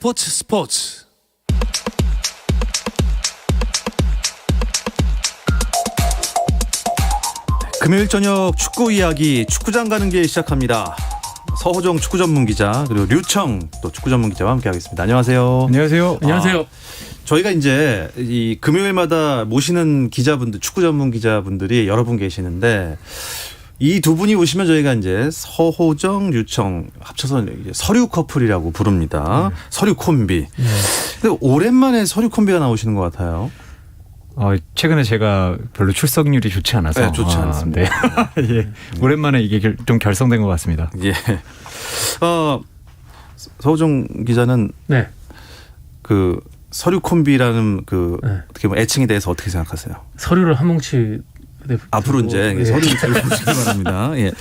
스포츠. 금요일 저녁 축구 이야기 축구장 가는 길 시작합니다. 서호정 축구 전문 기자 그리고 류청 또 축구 전문 기자와 함께하겠습니다. 안녕하세요. 안녕하세요. 안녕하세요. 저희가 이제 이 금요일마다 모시는 기자분들 축구 전문 기자분들이 여러 분 계시는데 이 두 분이 오시면 저희가 이제 서호정, 류청 합쳐서 이제 서류 커플이라고 부릅니다. 서류 콤비. 근데 오랜만에 서류 콤비가 나오시는 것 같아요. 최근에 제가 별로 출석률이 좋지 않아서. 네, 좋지 않습니다. 네. 예. 오랜만에 이게 좀 결성된 것 같습니다. 예. 서호정 기자는 네. 그 서류 콤비라는 그 네. 어떻게 보면 애칭에 대해서 어떻게 생각하세요? 서류를 한 뭉치 앞으로 이제 예. 서류 들어보시기 바랍니다. 예.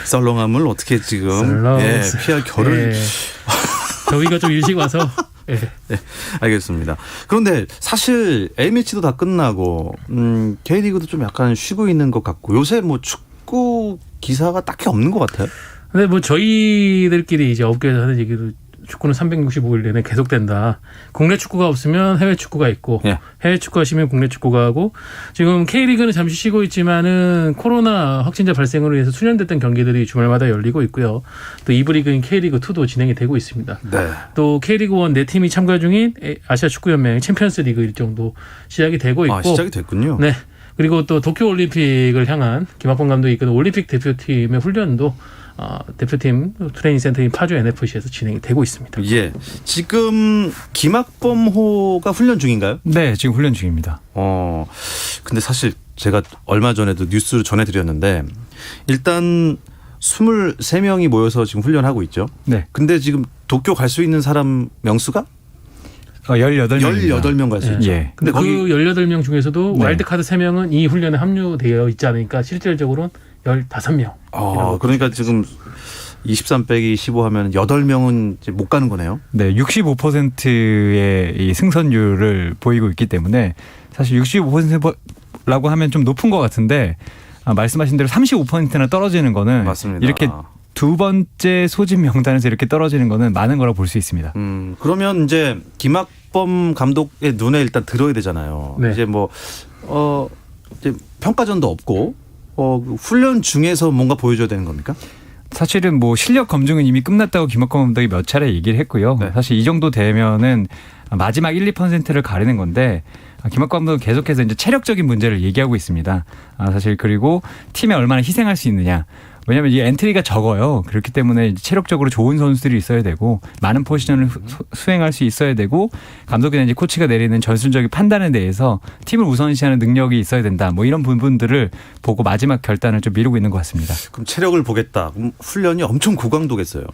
썰렁함을 어떻게 지금 썰렁. 예, 피할 결을. 예. 더위가 좀 일찍 와서. 예. 네, 알겠습니다. 그런데 사실 A매치도 다 끝나고 K리그도 좀 약간 쉬고 있는 것 같고 요새 뭐 축구 기사가 딱히 없는 것 같아요. 근데 뭐 저희들끼리 이제 업계에서 하는 얘기로 축구는 365일 내내 계속된다. 국내 축구가 없으면 해외 축구가 있고 예. 해외 축구가 쉬면 국내 축구가 하고 지금 K리그는 잠시 쉬고 있지만은 코로나 확진자 발생으로 인해서 수년됐던 경기들이 주말마다 열리고 있고요. 또 2부 리그인 K리그2도 진행이 되고 있습니다. 네. 또 K리그1 네 팀이 참가 중인 아시아 축구연맹 챔피언스 리그 일정도 시작이 되고 있고 시작이 됐군요. 네. 그리고 또 도쿄올림픽을 향한 김학범 감독이 이끄는 올림픽 대표팀의 훈련도 대표팀 트레이닝 센터인 파주 NFC에서 진행이 되고 있습니다. 예. 지금 김학범호가 훈련 중인가요? 네, 지금 훈련 중입니다. 근데 사실 제가 얼마 전에도 뉴스를 전해드렸는데 일단 23명이 모여서 지금 훈련하고 있죠. 네. 근데 지금 도쿄 갈 수 있는 사람 명수가 18명. 18명 갈 수 있죠. 예. 근데 그 18명 중에서도 네. 와일드카드 3명은 이 훈련에 합류되어 있지 않으니까 실질적으로는 15명. 그러니까 지금 23 빼기 15 하면 8명은 이제 못 가는 거네요. 네, 65%의 이 승선율을 보이고 있기 때문에 사실 65%라고 하면 좀 높은 것 같은데 말씀하신 대로 35%나 떨어지는 거는 맞습니다. 이렇게 두 번째 소집 명단에서 이렇게 떨어지는 거는 많은 거라고 볼 수 있습니다. 그러면 이제 김학범 감독의 눈에 일단 들어야 되잖아요. 네. 이제 이제 평가전도 없고 훈련 중에서 뭔가 보여줘야 되는 겁니까? 사실은 뭐 실력 검증은 이미 끝났다고 김학범 감독이 몇 차례 얘기를 했고요. 네. 사실 이 정도 되면은 마지막 1, 2%를 가리는 건데 김학범 감독은 계속해서 이제 체력적인 문제를 얘기하고 있습니다. 사실 그리고 팀에 얼마나 희생할 수 있느냐. 왜냐하면 이 엔트리가 적어요. 그렇기 때문에 이제 체력적으로 좋은 선수들이 있어야 되고 많은 포지션을 수행할 수 있어야 되고 감독이나 이제 코치가 내리는 전술적인 판단에 대해서 팀을 우선시하는 능력이 있어야 된다. 뭐 이런 부분들을 보고 마지막 결단을 좀 미루고 있는 것 같습니다. 그럼 체력을 보겠다. 그럼 훈련이 엄청 고강도겠어요.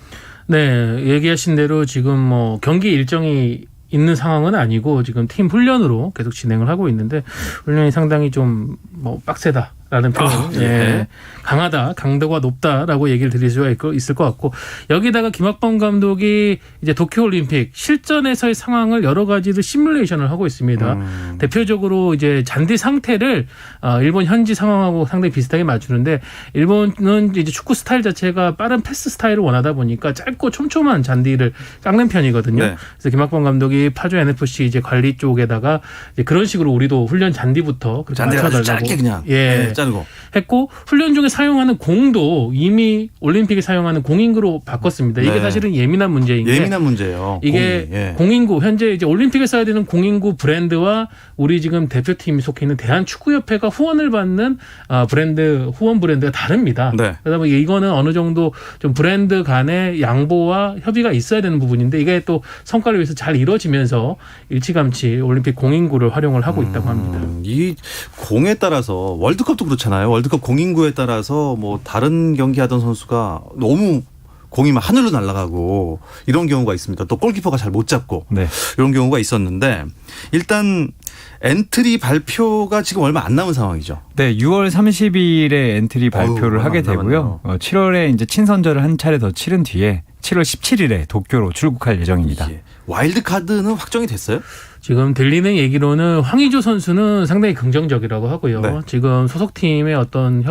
네, 얘기하신 대로 지금 뭐 경기 일정이 있는 상황은 아니고 지금 팀 훈련으로 계속 진행을 하고 있는데 훈련이 상당히 좀 뭐 빡세다라는 표현, 예. 강하다, 강도가 높다라고 얘기를 드릴 수가 있을 것 같고 여기다가 김학범 감독이 이제 도쿄올림픽 실전에서의 상황을 여러 가지로 시뮬레이션을 하고 있습니다. 대표적으로 이제 잔디 상태를 일본 현지 상황하고 상당히 비슷하게 맞추는데 일본은 이제 축구 스타일 자체가 빠른 패스 스타일을 원하다 보니까 짧고 촘촘한 잔디를 깎는 편이거든요. 네. 그래서 김학범 감독이 파주 NFC 이제 관리 쪽에다가 이제 그런 식으로 우리도 훈련 잔디부터 그렇게 잔디를 아주 맞춰달라고 짧게 그냥 자르고 했고 훈련 중에 사용하는 공도 이미 올림픽에 사용하는 공인구로 바꿨습니다. 이게 네. 사실은 예민한 문제인 게 예민한 문제예요. 이게 공이. 예. 공인구 현재 이제 올림픽에 써야 되는 공인구 브랜드와 우리 지금 대표팀이 속해 있는 대한축구협회가 후원을 받는 브랜드 후원 브랜드가 다릅니다. 네. 그러다 보니 이거는 어느 정도 좀 브랜드 간의 양보와 협의가 있어야 되는 부분인데 이게 또 성과를 위해서 잘 이루어지면서 일찌감치 올림픽 공인구를 활용을 하고 있다고 합니다. 이 공에 따라서 월드컵도 그렇잖아요. 월드컵 공인구에 따라서 뭐 다른 경기하던 선수가 너무 공이 막 하늘로 날아가고 이런 경우가 있습니다. 또 골키퍼가 잘 못 잡고 네. 이런 경우가 있었는데 일단 엔트리 발표가 지금 얼마 안 남은 상황이죠. 네, 6월 30일에 엔트리 발표를 하게 되고요. 7월에 이제 친선전을 한 차례 더 치른 뒤에 7월 17일에 도쿄로 출국할 예정입니다. 와일드 카드는 확정이 됐어요? 지금 들리는 얘기로는 황의조 선수는 상당히 긍정적이라고 하고요. 네. 지금 소속팀의 어떤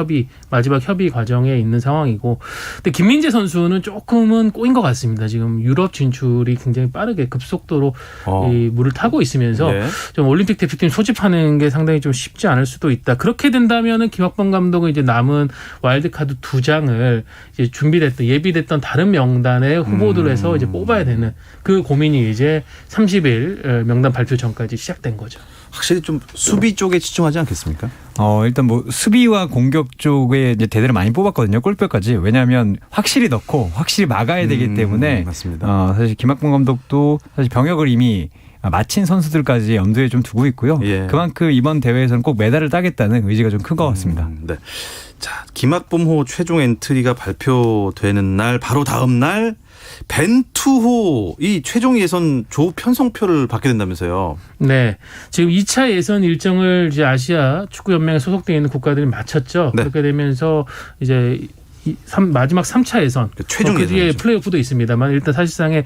마지막 협의 과정에 있는 상황이고, 근데 김민재 선수는 조금은 꼬인 것 같습니다. 지금 유럽 진출이 굉장히 빠르게 급속도로 이 물을 타고 있으면서 네. 좀 올림픽 대표팀 소집하는 게 상당히 좀 쉽지 않을 수도 있다. 그렇게 된다면은 김학범 감독은 이제 남은 와일드카드 2장을 이제 예비됐던 다른 명단의 후보들을 해서 이제 뽑아야 되는 그 고민이 이제 30일 명단 발표 전까지 시작된 거죠. 확실히 좀 수비 쪽에 치중하지 않겠습니까? 일단 뭐 수비와 공격 쪽에 이제 대대를 많이 뽑았거든요. 골뼈까지. 왜냐하면 확실히 넣고 확실히 막아야 되기 때문에 맞습니다. 사실 김학범 감독도 사실 병역을 이미 마친 선수들까지 염두에 좀 두고 있고요. 예. 그만큼 이번 대회에서는 꼭 메달을 따겠다는 의지가 좀 큰 것 같습니다. 네. 자, 김학범호 최종 엔트리가 발표되는 날 바로 다음 날 벤투호 이 최종 예선 조 편성표를 받게 된다면서요. 네. 지금 2차 예선 일정을 이제 아시아 축구 연맹에 소속되어 있는 국가들이 마쳤죠. 네. 그렇게 되면서 이제 마지막 3차 예선. 최종 그 뒤에 예선이죠. 플레이오프도 있습니다만 일단 사실상의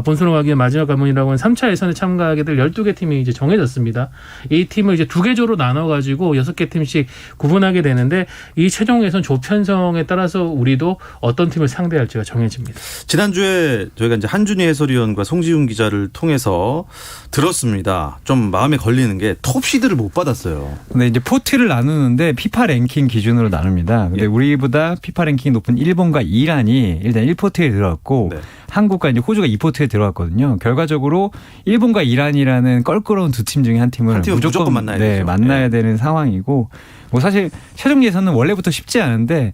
본선으로 가기 위한 마지막 관문이라고 하는 3차 예선에 참가하게 될 12개 팀이 이제 정해졌습니다. 이 팀을 이제 2개 조로 나눠가지고 6개 팀씩 구분하게 되는데 이 최종 예선 조 편성에 따라서 우리도 어떤 팀을 상대할지가 정해집니다. 지난주에 저희가 이제 한준희 해설위원과 송지훈 기자를 통해서 들었습니다. 좀 마음에 걸리는 게 톱시드를 못 받았어요. 근데 이제 포트를 나누는데 피파 랭킹 기준으로 나눕니다. 근데 예. 우리보다 피파 랭킹이 높은 일본과 이란이 일단 1포트에 들어갔고 네. 한국과 이제 호주가 2포트에 들어갔거든요. 결과적으로 일본과 이란이라는 껄끄러운 두 팀 중에 한 팀을 무조건 만나야 되죠. 만나야 되는 상황이고 뭐 사실 최종 예선은 원래부터 쉽지 않은데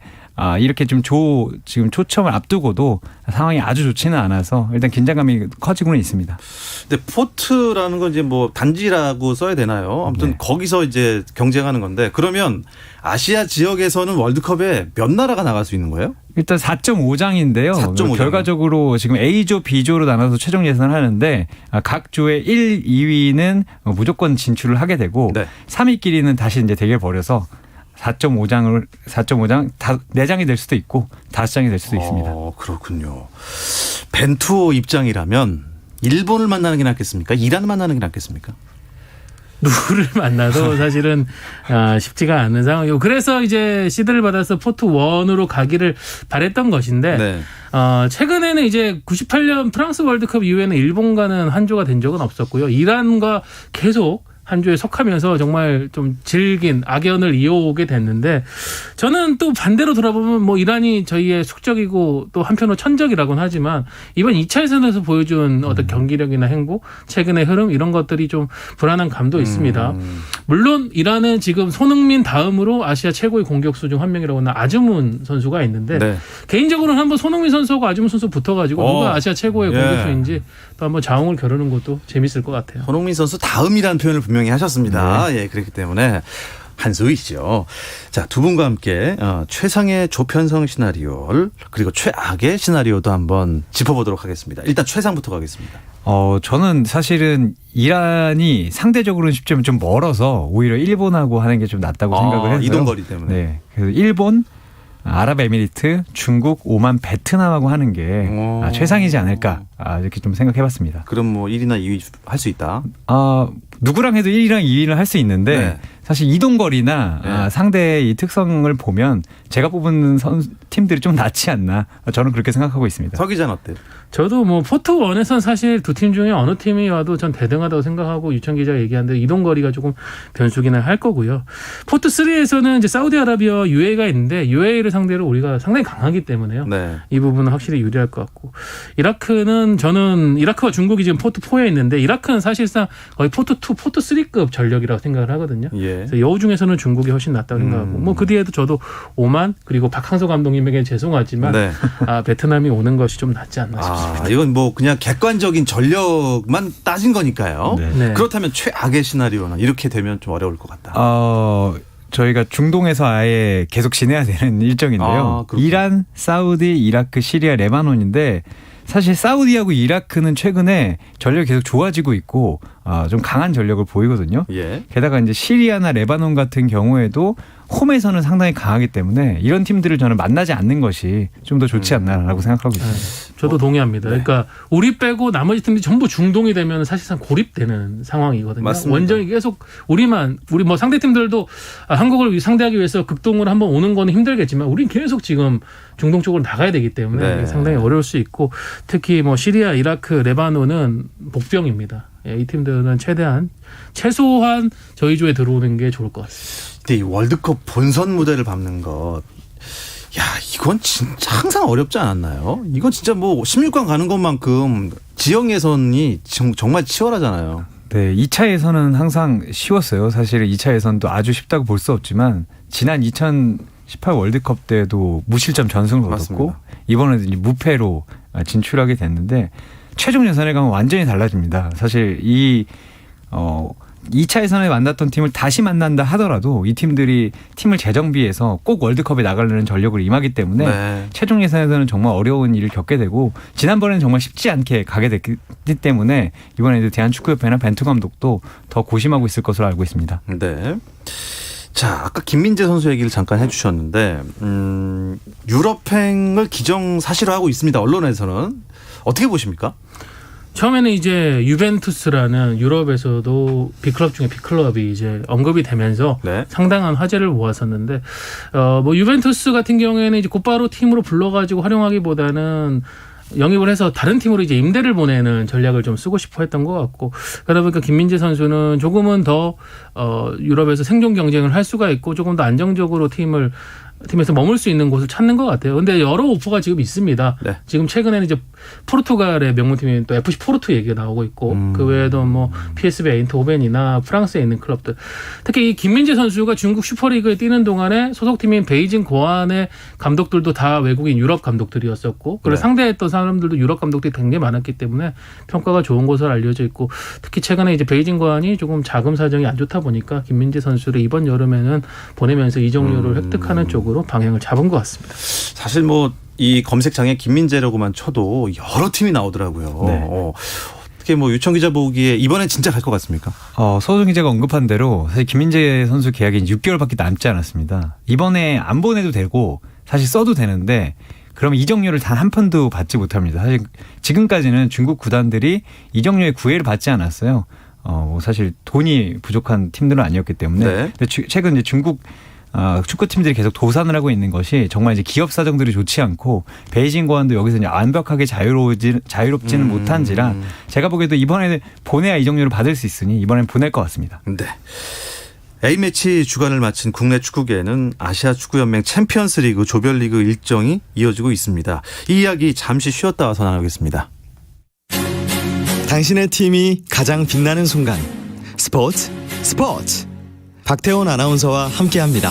이렇게 좀 지금 초점을 앞두고도 상황이 아주 좋지는 않아서 일단 긴장감이 커지고는 있습니다. 근데 포트라는 건 이제 뭐 단지라고 써야 되나요? 아무튼 네. 거기서 이제 경쟁하는 건데 그러면 아시아 지역에서는 월드컵에 몇 나라가 나갈 수 있는 거예요? 일단 4.5장인데요. 4.5장. 결과적으로 지금 A조, B조로 나눠서 최종 예선을 하는데 각 조의 1, 2위는 무조건 진출을 하게 되고 네. 3위끼리는 다시 이제 대결 벌여서 4.5장 4장이 될 수도 있고 5장이 될 수도 있습니다. 그렇군요. 벤투호 입장이라면 일본을 만나는 게 낫겠습니까? 이란을 만나는 게 낫겠습니까? 누구를 만나도 사실은 쉽지가 않은 상황이고 그래서 이제 시드를 받아서 포트 1으로 가기를 바랬던 것인데 네. 최근에는 이제 98년 프랑스 월드컵 이후에는 일본과는 한조가 된 적은 없었고요. 이란과 계속 한조에 속하면서 정말 좀 질긴 악연을 이어오게 됐는데 저는 또 반대로 돌아보면 뭐 이란이 저희의 숙적이고 또 한편으로 천적이라고는 하지만 이번 2차 예선에서 보여준 어떤 경기력이나 행보, 최근의 흐름 이런 것들이 좀 불안한 감도 있습니다. 물론 이란은 지금 손흥민 다음으로 아시아 최고의 공격수 중 한 명이라고 하는 아즈문 선수가 있는데 네. 개인적으로는 한번 손흥민 선수하고 아즈문 선수 붙어가지고 누가 아시아 최고의 예. 공격수인지 또 한번 자웅을 겨루는 것도 재밌을 것 같아요. 손흥민 선수 다음이라는 표현을 분명히 하셨습니다. 예, 그렇기 때문에 한수위시죠. 자, 두 분과 함께 최상의 조편성 시나리오를 그리고 최악의 시나리오도 한번 짚어보도록 하겠습니다. 일단 최상부터 가겠습니다. 저는 사실은 이란이 상대적으로는 쉽지만 좀 멀어서 오히려 일본하고 하는 게 좀 낫다고 생각을 해서요. 이동거리 때문에. 네. 그래서 일본, 아랍에미리트, 중국, 오만, 베트남하고 하는 게 최상이지 않을까 이렇게 좀 생각해봤습니다. 그럼 뭐 1위나 2위 할 수 있다. 누구랑 해도 1위랑 2위를 할 수 있는데 네. 사실 이동거리나 네. 상대의 이 특성을 보면 제가 뽑은 팀들이 좀 낫지 않나 저는 그렇게 생각하고 있습니다. 서 기자는 어때요? 저도 뭐 포트 1에선 사실 두 팀 중에 어느 팀이 와도 전 대등하다고 생각하고 유천 기자가 얘기한 대로 이동거리가 조금 변수기는 할 거고요. 포트 3에서는 이제 사우디아라비아와 UAE가 있는데 UAE를 상대로 우리가 상당히 강하기 때문에요. 네. 이 부분은 확실히 유리할 것 같고 이라크는 저는 이라크와 중국이 지금 포트 4에 있는데 이라크는 사실상 거의 포트 2, 포트 3급 전력이라고 생각을 하거든요. 예. 그래서 여우 중에서는 중국이 훨씬 낫다고 생각하고 뭐 그 뒤에도 저도 오만 그리고 박항서 감독님에게 죄송하지만 네. 베트남이 오는 것이 좀 낫지 않나 싶습니다. 이건 뭐 그냥 객관적인 전력만 따진 거니까요. 네. 그렇다면 최악의 시나리오는 이렇게 되면 좀 어려울 것 같다. 저희가 중동에서 아예 계속 지내야 되는 일정인데요. 그렇군요. 이란, 사우디, 이라크, 시리아, 레바논인데 사실 사우디하고 이라크는 최근에 전력이 계속 좋아지고 있고 좀 강한 전력을 보이거든요. 예. 게다가 이제 시리아나 레바논 같은 경우에도 홈에서는 상당히 강하기 때문에 이런 팀들을 저는 만나지 않는 것이 좀 더 좋지 않나라고 생각하고 있습니다. 저도 동의합니다. 그러니까 우리 빼고 나머지 팀들이 전부 중동이 되면 사실상 고립되는 상황이거든요. 맞습니다. 원정이 계속 우리 뭐 상대 팀들도 한국을 상대하기 위해서 극동으로 한번 오는 건 힘들겠지만 우린 계속 지금 중동 쪽으로 나가야 되기 때문에 네. 이게 상당히 어려울 수 있고 특히 뭐 시리아, 이라크, 레바논은 복병입니다. 예, 이 팀들은 최소한 저희 조에 들어오는 게 좋을 것 같습니다. 근데 이 월드컵 본선 무대를 밟는 것, 야, 이건 진짜 항상 어렵지 않았나요? 이건 진짜 뭐 16강 가는 것만큼 지역 예선이 정말 치열하잖아요. 네, 2차 예선은 항상 쉬웠어요. 사실 2차 예선도 아주 쉽다고 볼 수 없지만 지난 2018 월드컵 때도 무실점 전승을 얻었고 맞습니다. 이번에도 이제 무패로 진출하게 됐는데 최종 예선에 가면 완전히 달라집니다. 사실 2차 예선에 만났던 팀을 다시 만난다 하더라도 이 팀들이 팀을 재정비해서 꼭 월드컵에 나가려는 전력을 임하기 때문에 네. 최종 예선에서는 정말 어려운 일을 겪게 되고 지난번에는 정말 쉽지 않게 가게 됐기 때문에 이번에도 대한축구협회나 벤투 감독도 더 고심하고 있을 것으로 알고 있습니다. 네. 자, 아까 김민재 선수 얘기를 잠깐 해주셨는데 유럽행을 기정사실화하고 있습니다. 언론에서는 어떻게 보십니까? 처음에는 이제 유벤투스라는 유럽에서도 빅클럽 중에 빅클럽이 이제 언급이 되면서 네. 상당한 화제를 모았었는데 뭐 유벤투스 같은 경우에는 이제 곧바로 팀으로 불러가지고 활용하기보다는 영입을 해서 다른 팀으로 이제 임대를 보내는 전략을 좀 쓰고 싶어 했던 것 같고 그러다 보니까 김민재 선수는 조금은 더 유럽에서 생존 경쟁을 할 수가 있고 조금 더 안정적으로 팀에서 머물 수 있는 곳을 찾는 것 같아요. 근데 여러 오퍼가 지금 있습니다. 네. 지금 최근에는 이제 포르투갈의 명문팀인 또 FC 포르투 얘기가 나오고 있고 그 외에도 뭐 PSV 에인트호벤이나 프랑스에 있는 클럽들. 특히 이 김민재 선수가 중국 슈퍼리그에 뛰는 동안에 소속팀인 베이징 고안의 감독들도 다 외국인 유럽 감독들이었었고 그걸 네. 상대했던 사람들도 유럽 감독들이 굉장히 많았기 때문에 평가가 좋은 것으로 알려져 있고 특히 최근에 이제 베이징 고안이 조금 자금 사정이 안 좋다 보니까 김민재 선수를 이번 여름에는 보내면서 이적료를 획득하는 쪽으로 방향을 잡은 것 같습니다. 사실 뭐 이 검색창에 김민재라고만 쳐도 여러 팀이 나오더라고요. 네. 어떻게 뭐 유청 기자 보기에 이번엔 진짜 갈 것 같습니까? 서호정 기자가 언급한 대로 사실 김민재 선수 계약이 6개월밖에 남지 않았습니다. 이번에 안 보내도 되고 사실 써도 되는데 그럼 이적료를 단 한 푼도 받지 못합니다. 사실 지금까지는 중국 구단들이 이적료의 구애를 받지 않았어요. 뭐 사실 돈이 부족한 팀들은 아니었기 때문에. 네. 근데 최근 이제 중국 축구팀들이 계속 도산을 하고 있는 것이 정말 이제 기업 사정들이 좋지 않고 베이징 고안도 여기서 이제 완벽하게 자유롭지는 못한지라 제가 보기에도 이번에 보내야 이적료를 받을 수 있으니 이번엔 보낼 것 같습니다. 네. A매치 주간을 마친 국내 축구계에는 아시아 축구연맹 챔피언스리그 조별리그 일정이 이어지고 있습니다. 이 이야기 잠시 쉬었다 와서 나누겠습니다. 당신의 팀이 가장 빛나는 순간 스포츠 박태원 아나운서와 함께합니다.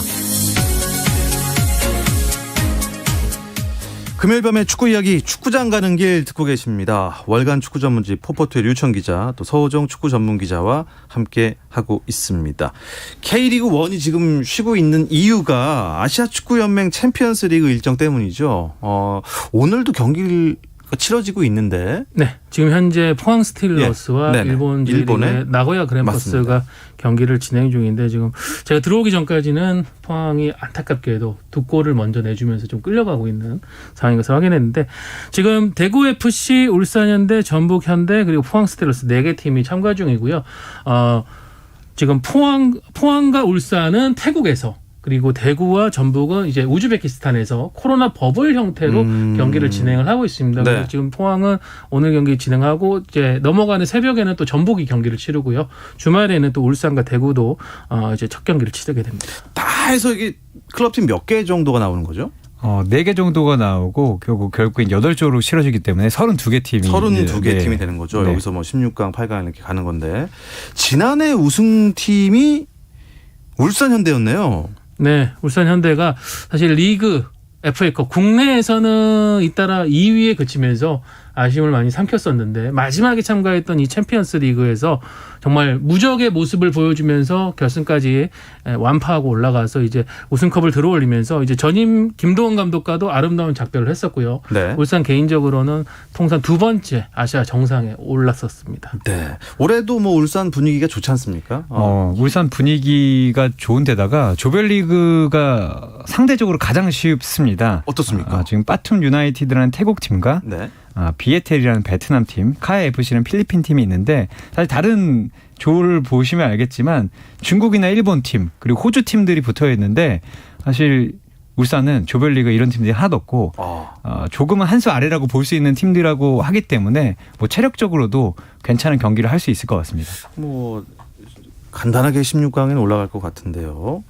금요일 밤에 축구 이야기 축구장 가는 길 듣고 계십니다. 월간 축구 전문지 포포투의 류청 기자 또 서호정 축구 전문 기자와 함께 하고 있습니다. K리그 1이 지금 쉬고 있는 이유가 아시아 축구 연맹 챔피언스 리그 일정 때문이죠. 오늘도 경기를 치러지고 있는데 네, 지금 현재 포항 스틸러스와 예. 일본 일본의 나고야 그랜퍼스가 맞습니다. 경기를 진행 중인데 지금 제가 들어오기 전까지는 포항이 안타깝게도 2골을 먼저 내주면서 좀 끌려가고 있는 상황인 것을 확인했는데 지금 대구 FC, 울산현대, 전북현대 그리고 포항 스틸러스 4개 팀이 참가 중이고요. 지금 포항과 울산은 태국에서 그리고 대구와 전북은 이제 우즈베키스탄에서 코로나 버블 형태로 경기를 진행을 하고 있습니다. 네. 그래서 지금 포항은 오늘 경기 진행하고 이제 넘어가는 새벽에는 또 전북이 경기를 치르고요. 주말에는 또 울산과 대구도 이제 첫 경기를 치르게 됩니다. 다 해서 이게 클럽팀 몇 개 정도가 나오는 거죠? 4개 정도가 나오고 결국엔 8조로 치러지기 때문에 32개 팀이 32개 팀이 되는 거죠. 네. 여기서 뭐 16강, 8강 이렇게 가는 건데 지난해 우승팀이 울산현대였네요. 네, 울산 현대가 사실 리그 FA컵 국내에서는 잇따라 2위에 그치면서 아쉬움을 많이 삼켰었는데 마지막에 참가했던 이 챔피언스 리그에서 정말 무적의 모습을 보여주면서 결승까지 완파하고 올라가서 이제 우승컵을 들어올리면서 이제 전임 김도원 감독과도 아름다운 작별을 했었고요. 네. 울산 개인적으로는 통산 2번째 아시아 정상에 올랐었습니다. 네. 올해도 뭐 울산 분위기가 좋지 않습니까? 울산 분위기가 좋은데다가 조별리그가 상대적으로 가장 쉽습니다. 어떻습니까? 지금 빠툼 유나이티드라는 태국 팀과 네. 비에텔이라는 베트남 팀, 카에 FC는 필리핀 팀이 있는데 사실 다른 조를 보시면 알겠지만 중국이나 일본 팀 그리고 호주 팀들이 붙어 있는데 사실 울산은 조별리그 이런 팀들이 하나도 없고 조금은 한 수 아래라고 볼 수 있는 팀들하고 하기 때문에 뭐 체력적으로도 괜찮은 경기를 할 수 있을 것 같습니다. 뭐 간단하게 16강에는 올라갈 것 같은데요.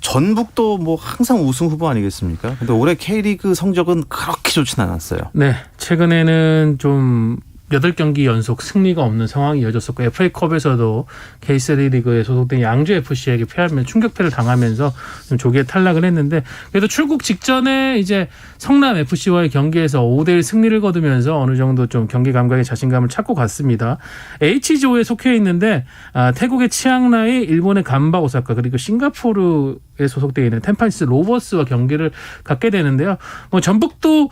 전북도 뭐 항상 우승 후보 아니겠습니까? 근데 올해 K리그 성적은 그렇게 좋지는 않았어요. 네, 최근에는 좀 8경기 연속 승리가 없는 상황이 이어졌었고 FA컵에서도 K3 리그에 소속된 양주FC에게 패하면 충격패를 당하면서 좀 조기에 탈락을 했는데 그래도 출국 직전에 이제 성남FC와의 경기에서 5대1 승리를 거두면서 어느 정도 좀 경기 감각에 자신감을 찾고 갔습니다. H조에 속해 있는데 태국의 치앙라이, 일본의 간바 오사카 그리고 싱가포르에 소속되어 있는 템파이스 로버스와 경기를 갖게 되는데요. 뭐 전북도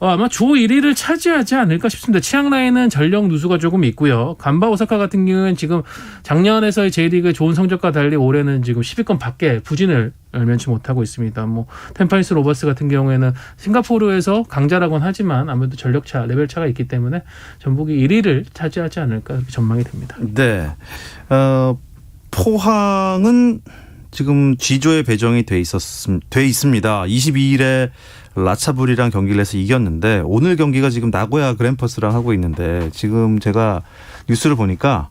아마 조 1위를 차지하지 않을까 싶습니다. 치앙라이는 전력 누수가 조금 있고요. 간바 오사카 같은 경우는 지금 작년에서의 J리그의 좋은 성적과 달리 올해는 지금 10위권 밖에 부진을 면치 못하고 있습니다. 뭐 템파이스 로버스 같은 경우에는 싱가포르에서 강자라고는 하지만 아무래도 전력차, 레벨차가 있기 때문에 전북이 1위를 차지하지 않을까 그렇게 전망이 됩니다. 네. 포항은 지금 G조에 배정이 돼 있습니다. 22일에 라차불이랑 경기를 해서 이겼는데 오늘 경기가 지금 나고야 그랜퍼스랑 하고 있는데 지금 제가 뉴스를 보니까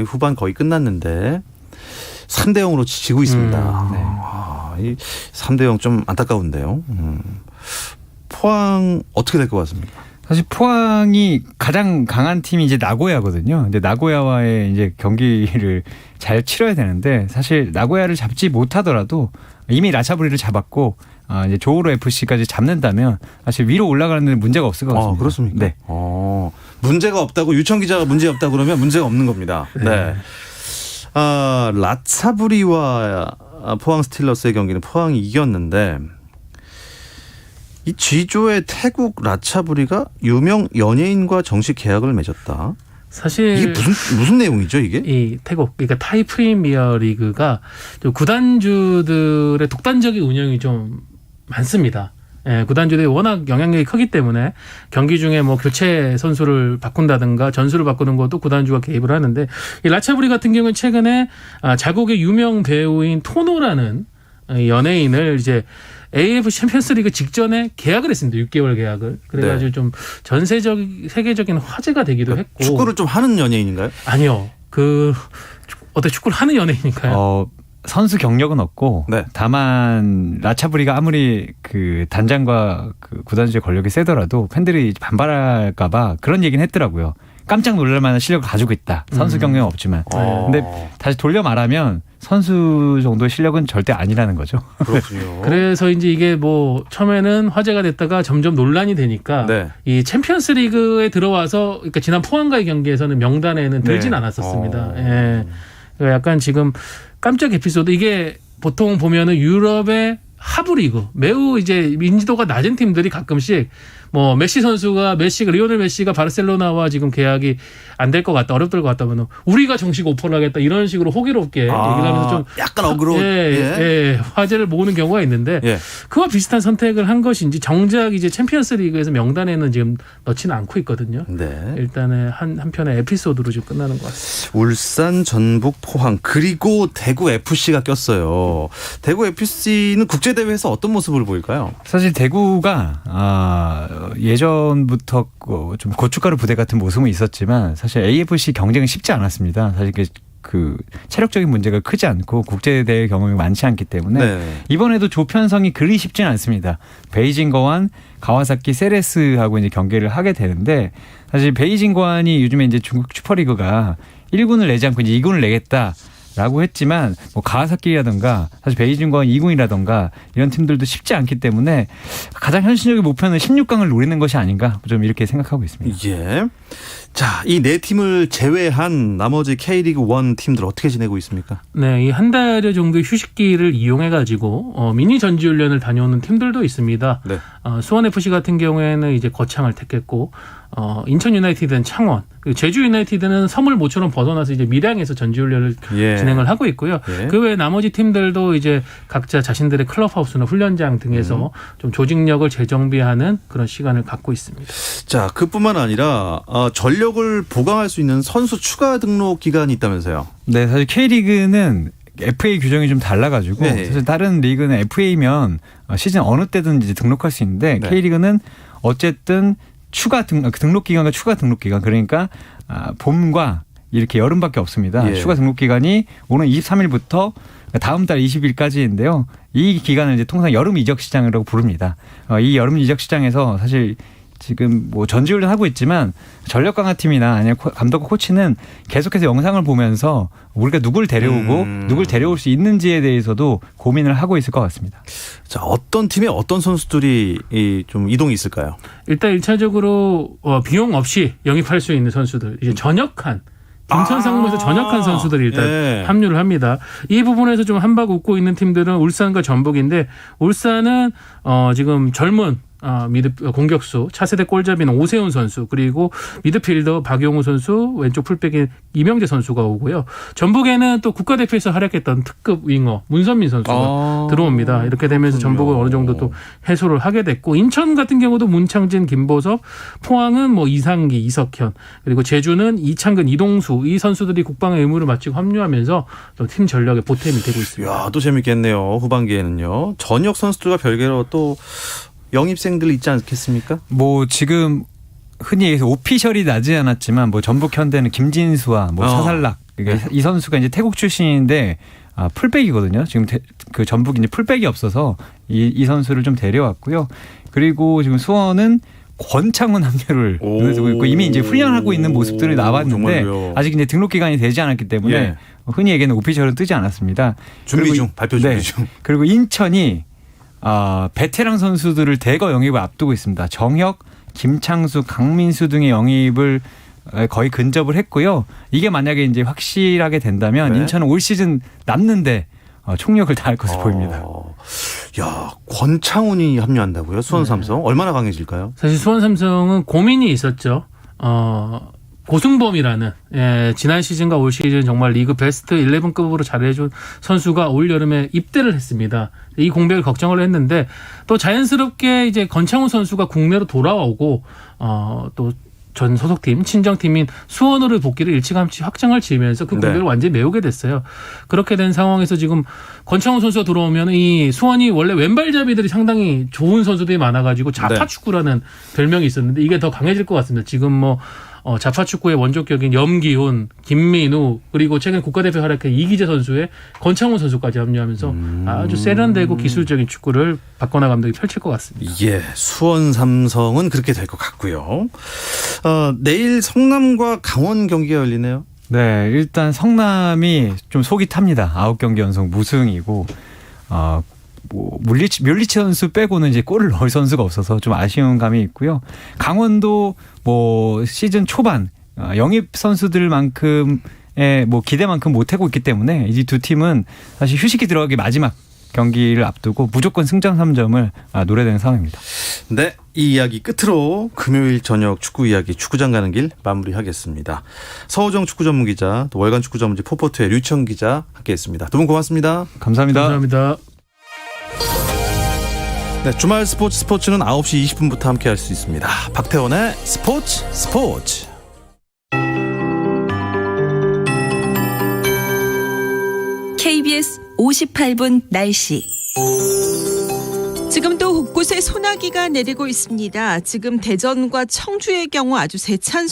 후반 거의 끝났는데 3대 0으로 지고 있습니다. 네. 이 3대 0 좀 안타까운데요. 포항 어떻게 될 것 같습니까? 사실 포항이 가장 강한 팀이 이제 나고야거든요. 근데 나고야와의 이제 경기를 잘 치러야 되는데 사실 나고야를 잡지 못하더라도 이미 라차브리를 잡았고 이제 조우로 FC까지 잡는다면 사실 위로 올라가는 데는 문제가 없을 것 같습니다. 그렇습니까? 네. 문제가 없다고 유청 기자가 문제 없다 그러면 문제가 없는 겁니다. 네. 라차브리와 포항 스틸러스의 경기는 포항이 이겼는데 이 G조의 태국 라차브리가 유명 연예인과 정식 계약을 맺었다. 사실 이게 무슨 내용이죠, 이게? 이 태국 그러니까 타이 프리미어 리그가 구단주들의 독단적인 운영이 좀 많습니다. 예, 구단주들이 워낙 영향력이 크기 때문에 경기 중에 뭐 교체 선수를 바꾼다든가 전술을 바꾸는 것도 구단주가 개입을 하는데 이 라차브리 같은 경우는 최근에 자국의 유명 배우인 토노라는 연예인을 이제 AFC 챔피언스리그 직전에 계약을 했습니다. 6개월 계약을. 그래가지고 네. 좀 세계적인 화제가 되기도 했고. 축구를 좀 하는 연예인인가요? 아니요. 어떻게 축구를 하는 연예인인가요? 선수 경력은 없고 네. 다만 라차브리가 아무리 그 단장과 그 구단주의 권력이 세더라도 팬들이 반발할까봐 그런 얘기는 했더라고요. 깜짝 놀랄 만한 실력을 가지고 있다. 선수 경력은 없지만. 근데 다시 돌려 말하면 선수 정도의 실력은 절대 아니라는 거죠. 그렇군요. 그래서 이제 이게 뭐 처음에는 화제가 됐다가 점점 논란이 되니까 네. 이 챔피언스 리그에 들어와서 그러니까 지난 포항과의 경기에서는 명단에는 들진 네. 않았었습니다. 예. 그러니까 약간 지금 깜짝 에피소드 이게 보통 보면은 유럽의 하부 리그 매우 이제 인지도가 낮은 팀들이 가끔씩 뭐 리오넬 메시가 바르셀로나와 지금 계약이 안 될 것 같다 어렵을 것 같다면 우리가 정식 오퍼를 하겠다 이런 식으로 호기롭게 얘기를 하면서 좀 약간 어그로 화제를 모으는 경우가 있는데 예. 그와 비슷한 선택을 한 것인지 정작 이제 챔피언스 리그에서 명단에는 지금 넣지는 않고 있거든요. 네. 일단은 한편의 에피소드로 지금 끝나는 것 같습니다. 울산, 전북, 포항 그리고 대구 FC가 꼈어요. 대구 FC는 국제대회에서 어떤 모습을 보일까요? 사실 대구가 예전부터 좀 고춧가루 부대 같은 모습은 있었지만 사실 AFC 경쟁은 쉽지 않았습니다. 사실 그 체력적인 문제가 크지 않고 국제대회 경험이 많지 않기 때문에 네. 이번에도 조 편성이 그리 쉽지는 않습니다. 베이징 거완, 가와사키 세레스하고 이제 경기를 하게 되는데 사실 베이징 거완이 요즘에 이제 중국 슈퍼리그가 1군을 내지 않고 이제 2군을 내겠다. 라고 했지만 뭐 가와사키라든가 사실 베이징과 2군이라든가 이런 팀들도 쉽지 않기 때문에 가장 현실적인 목표는 16강을 노리는 것이 아닌가 좀 이렇게 생각하고 있습니다. 예. 자, 이 네 팀을 제외한 나머지 K리그 1 팀들 어떻게 지내고 있습니까? 네, 이 한 달여 정도의 휴식기를 이용해 가지고 미니 전지훈련을 다녀오는 팀들도 있습니다. 네. 수원 FC 같은 경우에는 이제 거창을 택했고 인천 유나이티드는 창원, 그리고 제주 유나이티드는 서울 모처럼 벗어나서 이제 밀양에서 전지훈련을 예. 진행을 하고 있고요. 예. 그 외에 나머지 팀들도 이제 각자 자신들의 클럽하우스나 훈련장 등에서 좀 조직력을 재정비하는 그런 시간을 갖고 있습니다. 자, 그뿐만 아니라 전력을 보강할 수 있는 선수 추가 등록 기간이 있다면서요? 네, 사실 K리그는 FA 규정이 좀 달라가지고 네. 사실 다른 리그는 FA면 시즌 어느 때든 이제 등록할 수 있는데 네. K리그는 어쨌든 추가 등록 기간과 추가 등록 기간 그러니까 봄과 이렇게 여름밖에 없습니다. 예. 추가 등록 기간이 오는 23일부터 다음 달 20일까지인데요. 이 기간을 이제 통상 여름 이적 시장이라고 부릅니다. 이 여름 이적 시장에서 사실 지금 뭐 전지훈련 하고 있지만 전력 강화 팀이나 아니면 감독과 코치는 계속해서 영상을 보면서 우리가 누굴 데려오고 누굴 데려올 수 있는지에 대해서도 고민을 하고 있을 것 같습니다. 자, 어떤 팀에 어떤 선수들이 좀 이동이 있을까요? 일단 1차적으로 비용 없이 영입할 수 있는 선수들, 이제 전역한 인천 상무에서 전역한 선수들이 일단 예. 합류를 합니다. 이 부분에서 좀 한박 웃고 있는 팀들은 울산과 전북인데 울산은 지금 젊은 공격수 차세대 골잡이는 오세훈 선수 그리고 미드필더 박용우 선수 왼쪽 풀백인 이명재 선수가 오고요. 전북에는 또 국가대표에서 활약했던 특급 윙어 문선민 선수가 들어옵니다. 이렇게 되면서 전북은 어느 정도 또 해소를 하게 됐고 인천 같은 경우도 문창진, 김보섭, 포항은 뭐 이상기, 이석현 그리고 제주는 이창근, 이동수 이 선수들이 국방의 의무를 마치고 합류하면서 또 팀 전력의 보탬이 되고 있습니다. 이야, 또 재밌겠네요. 후반기에는요. 전역 선수들과 별개로 또 영입생들 있지 않겠습니까? 뭐 지금 흔히 얘기해서 오피셜이 나지 않았지만 뭐 전북 현대는 김진수와 뭐 차살락 그러니까 이 선수가 이제 태국 출신인데 풀백이거든요. 지금 그 전북이 이제 풀백이 없어서 이 선수를 좀 데려왔고요. 그리고 지금 수원은 권창훈 합류를 눈에 두고 있고 이미 이제 훈련하고 있는 모습들이 나왔는데 정말요? 아직 이제 등록 기간이 되지 않았기 때문에 예. 흔히 얘기하는 오피셜은 뜨지 않았습니다. 준비 그리고 중, 발표 준비 중. 그리고 인천이 베테랑 선수들을 대거 영입을 앞두고 있습니다. 정혁, 김창수, 강민수 등의 영입을 거의 근접을 했고요. 이게 만약에 이제 확실하게 된다면 네. 인천은 올 시즌 남는데 총력을 다할 것으로 보입니다. 야, 권창훈이 합류한다고요? 수원 삼성 얼마나 강해질까요? 사실 수원 삼성은 고민이 있었죠. 고승범이라는 지난 시즌과 올 시즌 정말 리그 베스트 11급으로 잘해준 선수가 올 여름에 입대를 했습니다. 이 공백을 걱정을 했는데 또 자연스럽게 이제 권창훈 선수가 국내로 돌아오고 또 전 소속팀 친정팀인 수원으로 복귀를 일찌감치 확정을 지으면서 그 공백을 완전히 메우게 됐어요. 그렇게 된 상황에서 지금 권창훈 선수가 들어오면 이 수원이 원래 왼발잡이들이 상당히 좋은 선수들이 많아가지고 자파축구라는 별명이 있었는데 이게 더 강해질 것 같습니다. 지금 뭐 자파축구의 원조격인 염기훈, 김민우 그리고 최근 국가대표 활약한 이기재 선수의 권창훈 선수까지 합류하면서 아주 세련되고 기술적인 축구를 박건하 감독이 펼칠 것 같습니다. 예, 수원 삼성은 그렇게 될 것 같고요. 내일 성남과 강원 경기가 열리네요. 네, 일단 성남이 좀 속이 탑니다. 9경기 연속 무승이고 뭐 뮬리치 선수 빼고는 이제 골을 넣을 선수가 없어서 좀 아쉬운 감이 있고요. 강원도 뭐 시즌 초반 영입 선수들만큼의 뭐 기대만큼 못하고 있기 때문에 이 두 팀은 사실 휴식기 들어가기 마지막 경기를 앞두고 무조건 승점 3점을 노려대는 상황입니다. 네, 이 이야기 끝으로 금요일 저녁 축구 이야기 축구장 가는 길 마무리하겠습니다. 서호정 축구 전문 기자, 또 월간 축구 전문지 포포트의 류청 기자 함께했습니다. 두 분 고맙습니다. 감사합니다. 감사합니다. 네, 주말 스포츠는 9시 20분부터 함께할 수 있습니다. 박태원의 스포츠. KBS 58분 날씨. 지금도 곳곳에 소나기가 내리고 있습니다. 지금 대전과 청주의 경우 아주 세찬